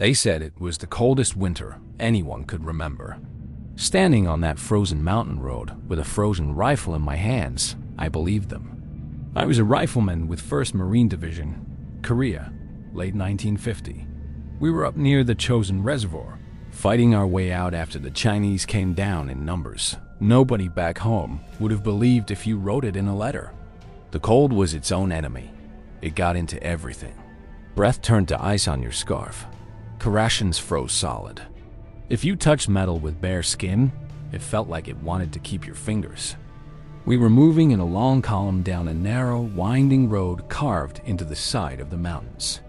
They said it was the coldest winter anyone could remember. Standing on that frozen mountain road with a frozen rifle in my hands, I believed them. I was a rifleman with 1st Marine Division, Korea, late 1950. We were up near the Chosin Reservoir, fighting our way out after the Chinese came down in numbers. Nobody back home would have believed if you wrote it in a letter. The cold was its own enemy. It got into everything. Breath turned to ice on your scarf. Rations froze solid. If you touched metal with bare skin, it felt like it wanted to keep your fingers. We were moving in a long column down a narrow, winding road carved into the side of the mountains.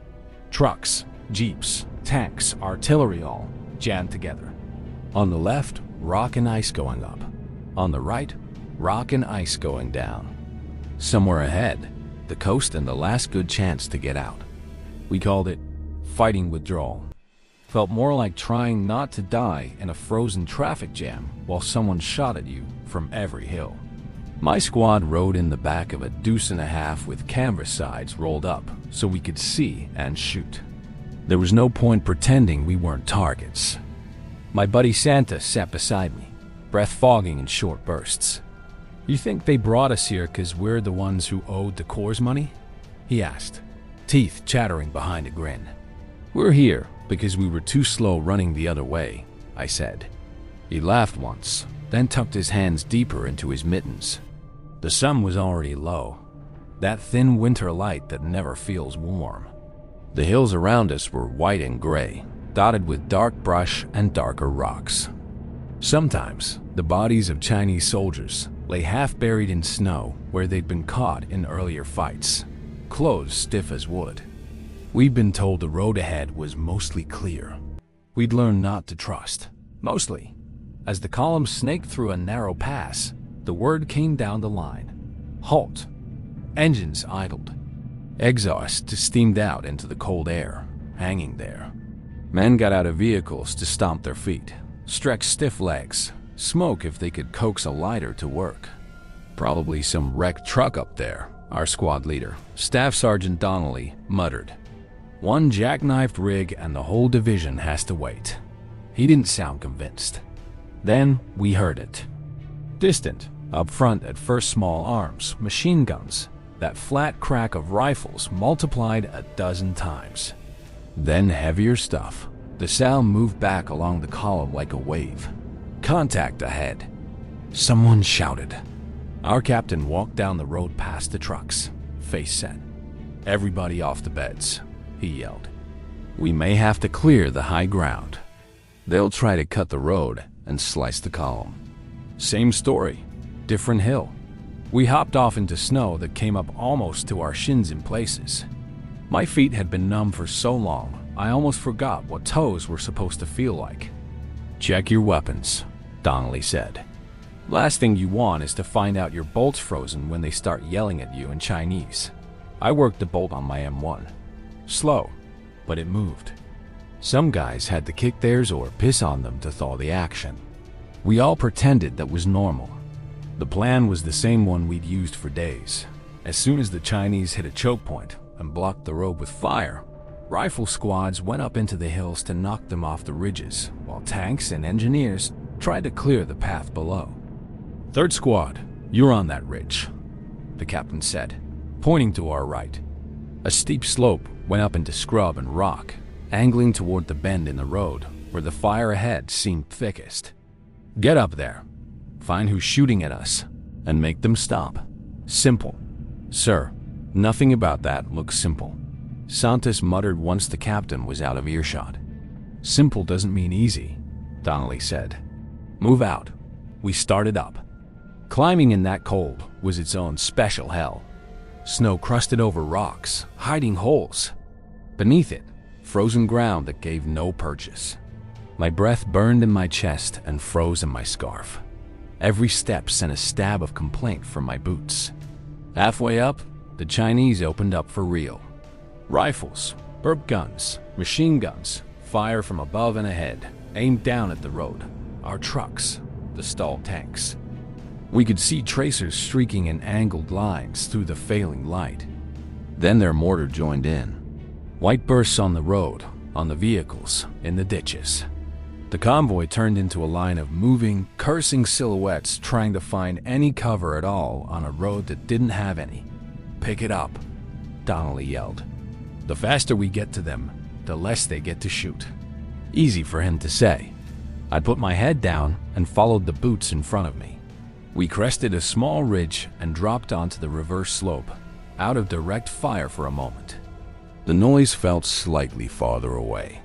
Trucks, jeeps, tanks, artillery all jammed together. On the left, rock and ice going up. On the right, rock and ice going down. Somewhere ahead, the coast and the last good chance to get out. We called it fighting withdrawal. Felt more like trying not to die in a frozen traffic jam while someone shot at you from every hill. My squad rode in the back of a deuce-and-a-half with canvas sides rolled up so we could see and shoot. There was no point pretending we weren't targets. My buddy Santa sat beside me, breath fogging in short bursts. "You think they brought us here 'cause we're the ones who owed the Corps' money?" he asked, teeth chattering behind a grin. "We're here because we were too slow running the other way," I said. He laughed once, then tucked his hands deeper into his mittens. The sun was already low, that thin winter light that never feels warm. The hills around us were white and gray, dotted with dark brush and darker rocks. Sometimes, the bodies of Chinese soldiers lay half buried in snow where they'd been caught in earlier fights, clothes stiff as wood. We'd been told the road ahead was mostly clear. We'd learned not to trust, mostly. As the column snaked through a narrow pass, the word came down the line. Halt. Engines idled. Exhaust steamed out into the cold air, hanging there. Men got out of vehicles to stomp their feet, stretch stiff legs, smoke if they could coax a lighter to work. "Probably some wrecked truck up there," our squad leader, Staff Sergeant Donnelly, muttered. "One jackknifed rig and the whole division has to wait." He didn't sound convinced. Then we heard it. Distant, up front at first small arms, machine guns, that flat crack of rifles multiplied a dozen times. Then heavier stuff. The sound moved back along the column like a wave. Contact ahead. Someone shouted. Our captain walked down the road past the trucks, face set. "Everybody off the beds," he yelled. "We may have to clear the high ground. They'll try to cut the road and slice the column." Same story, different hill. We hopped off into snow that came up almost to our shins in places. My feet had been numb for so long, I almost forgot what toes were supposed to feel like. "Check your weapons," Donnelly said. "Last thing you want is to find out your bolt's frozen when they start yelling at you in Chinese." I worked the bolt on my M1. Slow, but it moved. Some guys had to kick theirs or piss on them to thaw the action. We all pretended that was normal. The plan was the same one we'd used for days. As soon as the Chinese hit a choke point and blocked the road with fire, rifle squads went up into the hills to knock them off the ridges, while tanks and engineers tried to clear the path below. "Third squad, you're on that ridge," the captain said, pointing to our right. A steep slope went up into scrub and rock, angling toward the bend in the road where the fire ahead seemed thickest. "Get up there, find who's shooting at us, and make them stop. Simple." "Sir, nothing about that looks simple," Santos muttered once the captain was out of earshot. "Simple doesn't mean easy," Donnelly said. "Move out." We started up. Climbing in that cold was its own special hell. Snow crusted over rocks, hiding holes. Beneath it, frozen ground that gave no purchase. My breath burned in my chest and froze in my scarf. Every step sent a stab of complaint from my boots. Halfway up, the Chinese opened up for real. Rifles, burp guns, machine guns, fire from above and ahead, aimed down at the road, our trucks, the stalled tanks. We could see tracers streaking in angled lines through the failing light. Then their mortar joined in. White bursts on the road, on the vehicles, in the ditches. The convoy turned into a line of moving, cursing silhouettes trying to find any cover at all on a road that didn't have any. "Pick it up," Donnelly yelled. "The faster we get to them, the less they get to shoot." Easy for him to say. I put my head down and followed the boots in front of me. We crested a small ridge and dropped onto the reverse slope, out of direct fire for a moment. The noise felt slightly farther away.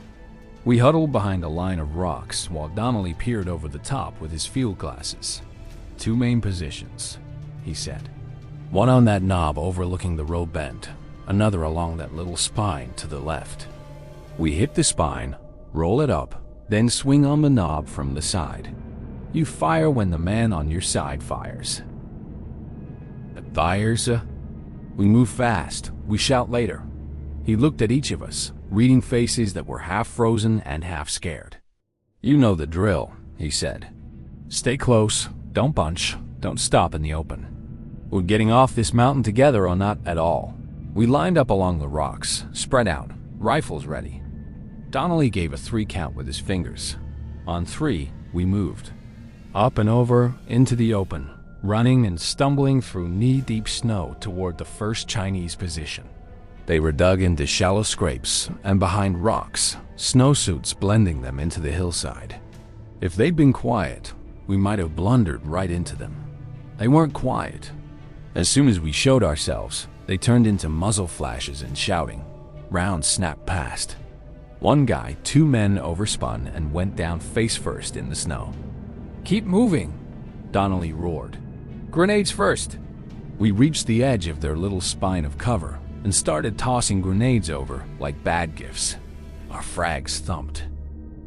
We huddled behind a line of rocks while Donnelly peered over the top with his field glasses. "Two main positions," he said. "One on that knob overlooking the road bend, another along that little spine to the left. We hit the spine, roll it up, then swing on the knob from the side. You fire when the man on your side fires." "Fires? We move fast. We shout later." He looked at each of us, reading faces that were half frozen and half scared. "You know the drill," he said. "Stay close, don't bunch, don't stop in the open. We're getting off this mountain together or not at all." We lined up along the rocks, spread out, rifles ready. Donnelly gave a 3 count with his fingers. On 3, we moved. Up and over, into the open, running and stumbling through knee-deep snow toward the first Chinese position. They were dug into shallow scrapes and behind rocks, snowsuits blending them into the hillside. If they'd been quiet, we might have blundered right into them. They weren't quiet. As soon as we showed ourselves, they turned into muzzle flashes and shouting. Rounds snapped past. One guy, 2 men overspun and went down face first in the snow. "Keep moving," Donnelly roared. "Grenades first." We reached the edge of their little spine of cover and started tossing grenades over like bad gifts. Our frags thumped.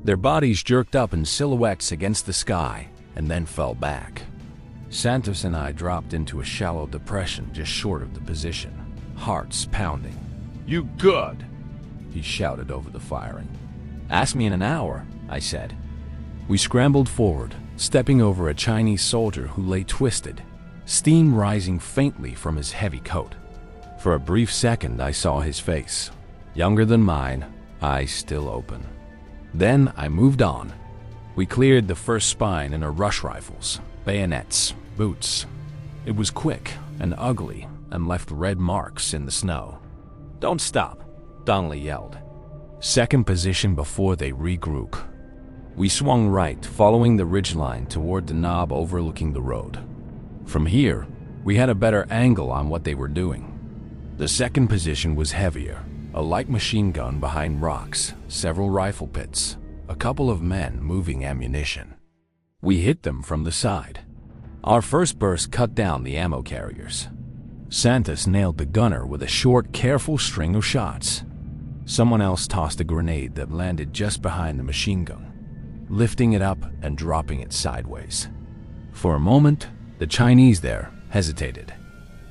Their bodies jerked up in silhouettes against the sky and then fell back. Santos and I dropped into a shallow depression just short of the position, hearts pounding. "You good?" he shouted over the firing. "Ask me in an hour," I said. We scrambled forward, stepping over a Chinese soldier who lay twisted, steam rising faintly from his heavy coat. For a brief second I saw his face, younger than mine, eyes still open. Then I moved on. We cleared the first spine in our rush rifles, bayonets, boots. It was quick and ugly and left red marks in the snow. "Don't stop," Donnelly yelled. Second position before they regroup. We swung right, following the ridgeline toward the knob overlooking the road. From here, we had a better angle on what they were doing. The second position was heavier, a light machine gun behind rocks, several rifle pits, a couple of men moving ammunition. We hit them from the side. Our first burst cut down the ammo carriers. Santos nailed the gunner with a short, careful string of shots. Someone else tossed a grenade that landed just behind the machine gun, lifting it up and dropping it sideways. For a moment, the Chinese there hesitated.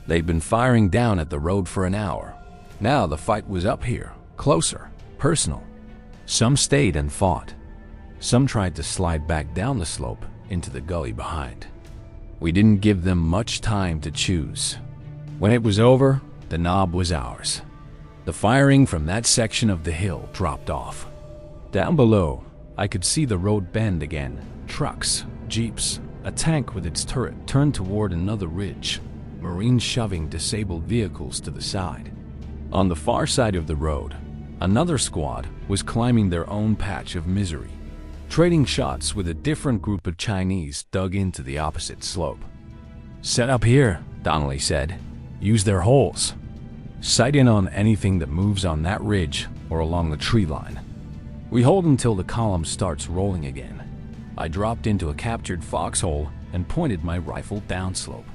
They'd been firing down at the road for an hour. Now the fight was up here, closer, personal. Some stayed and fought. Some tried to slide back down the slope into the gully behind. We didn't give them much time to choose. When it was over, the knob was ours. The firing from that section of the hill dropped off. Down below, I could see the road bend again. Trucks, jeeps, a tank with its turret turned toward another ridge, Marines shoving disabled vehicles to the side. On the far side of the road, another squad was climbing their own patch of misery, trading shots with a different group of Chinese dug into the opposite slope. "Set up here," Donnelly said. "Use their holes. Sight in on anything that moves on that ridge or along the tree line. We hold until the column starts rolling again." I dropped into a captured foxhole and pointed my rifle downslope.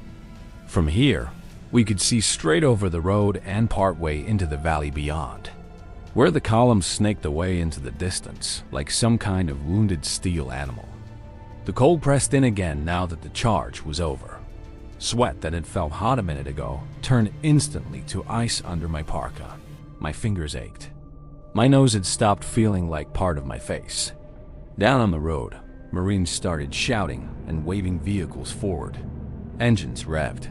From here, we could see straight over the road and partway into the valley beyond, where the column snaked away into the distance like some kind of wounded steel animal. The cold pressed in again now that the charge was over. Sweat that had felt hot a minute ago turned instantly to ice under my parka. My fingers ached. My nose had stopped feeling like part of my face. Down on the road, Marines started shouting and waving vehicles forward. Engines revved.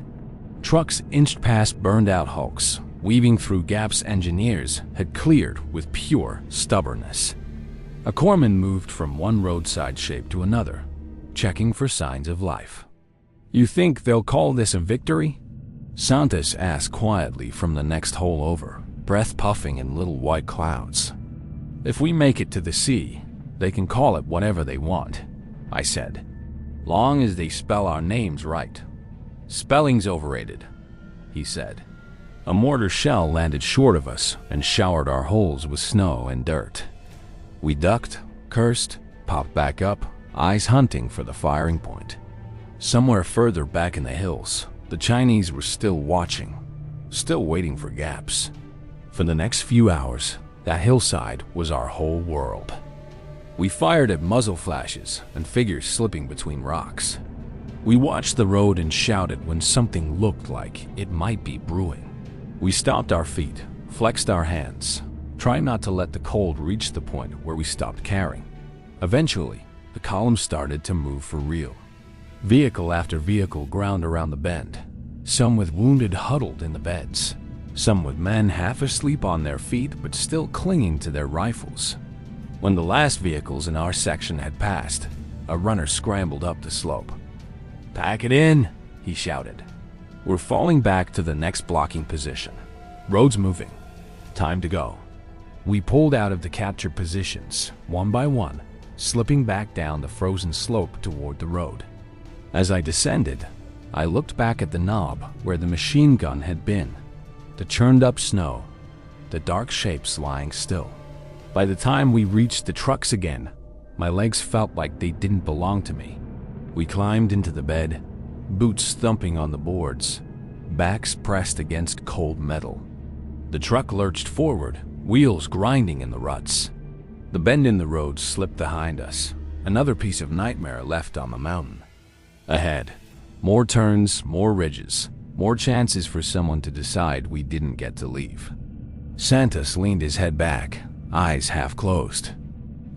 Trucks inched past burned-out hulks, weaving through gaps engineers had cleared with pure stubbornness. A corpsman moved from one roadside shape to another, checking for signs of life. "You think they'll call this a victory?" Santos asked quietly from the next hole over, breath puffing in little white clouds. "If we make it to the sea, they can call it whatever they want," I said. "Long as they spell our names right." "Spelling's overrated," he said. A mortar shell landed short of us and showered our holes with snow and dirt. We ducked, cursed, popped back up, eyes hunting for the firing point. Somewhere further back in the hills, the Chinese were still watching, still waiting for gaps. For the next few hours, that hillside was our whole world. We fired at muzzle flashes and figures slipping between rocks. We watched the road and shouted when something looked like it might be brewing. We stopped our feet, flexed our hands, trying not to let the cold reach the point where we stopped caring. Eventually, the column started to move for real. Vehicle after vehicle ground around the bend, some with wounded huddled in the beds, some with men half asleep on their feet but still clinging to their rifles. When the last vehicles in our section had passed, a runner scrambled up the slope. "Pack it in," he shouted. "We're falling back to the next blocking position. Road's moving. Time to go." We pulled out of the captured positions, one by one, slipping back down the frozen slope toward the road. As I descended, I looked back at the knob where the machine gun had been, the churned up snow, the dark shapes lying still. By the time we reached the trucks again, my legs felt like they didn't belong to me. We climbed into the bed, boots thumping on the boards, backs pressed against cold metal. The truck lurched forward, wheels grinding in the ruts. The bend in the road slipped behind us, another piece of nightmare left on the mountain. Ahead, more turns, more ridges, more chances for someone to decide we didn't get to leave. Santos leaned his head back, eyes half closed.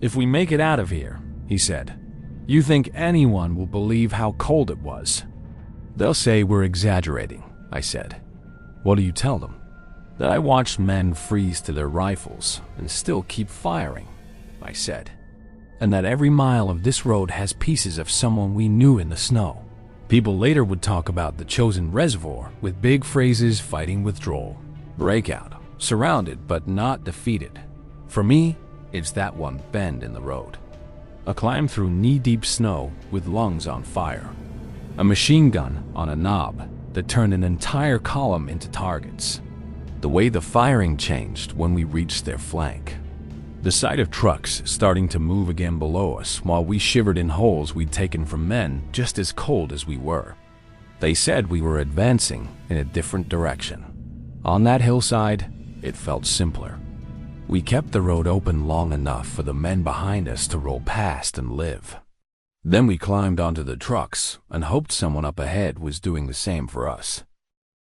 "If we make it out of here," he said, "you think anyone will believe how cold it was?" "They'll say we're exaggerating," I said. "What do you tell them?" "That I watched men freeze to their rifles and still keep firing," I said. "And that every mile of this road has pieces of someone we knew in the snow." People later would talk about the Chosin Reservoir with big phrases fighting withdrawal, breakout, surrounded but not defeated. For me, it's that one bend in the road. A climb through knee-deep snow with lungs on fire. A machine gun on a knob that turned an entire column into targets. The way the firing changed when we reached their flank. The sight of trucks starting to move again below us while we shivered in holes we'd taken from men just as cold as we were. They said we were advancing in a different direction. On that hillside, it felt simpler. We kept the road open long enough for the men behind us to roll past and live. Then we climbed onto the trucks and hoped someone up ahead was doing the same for us.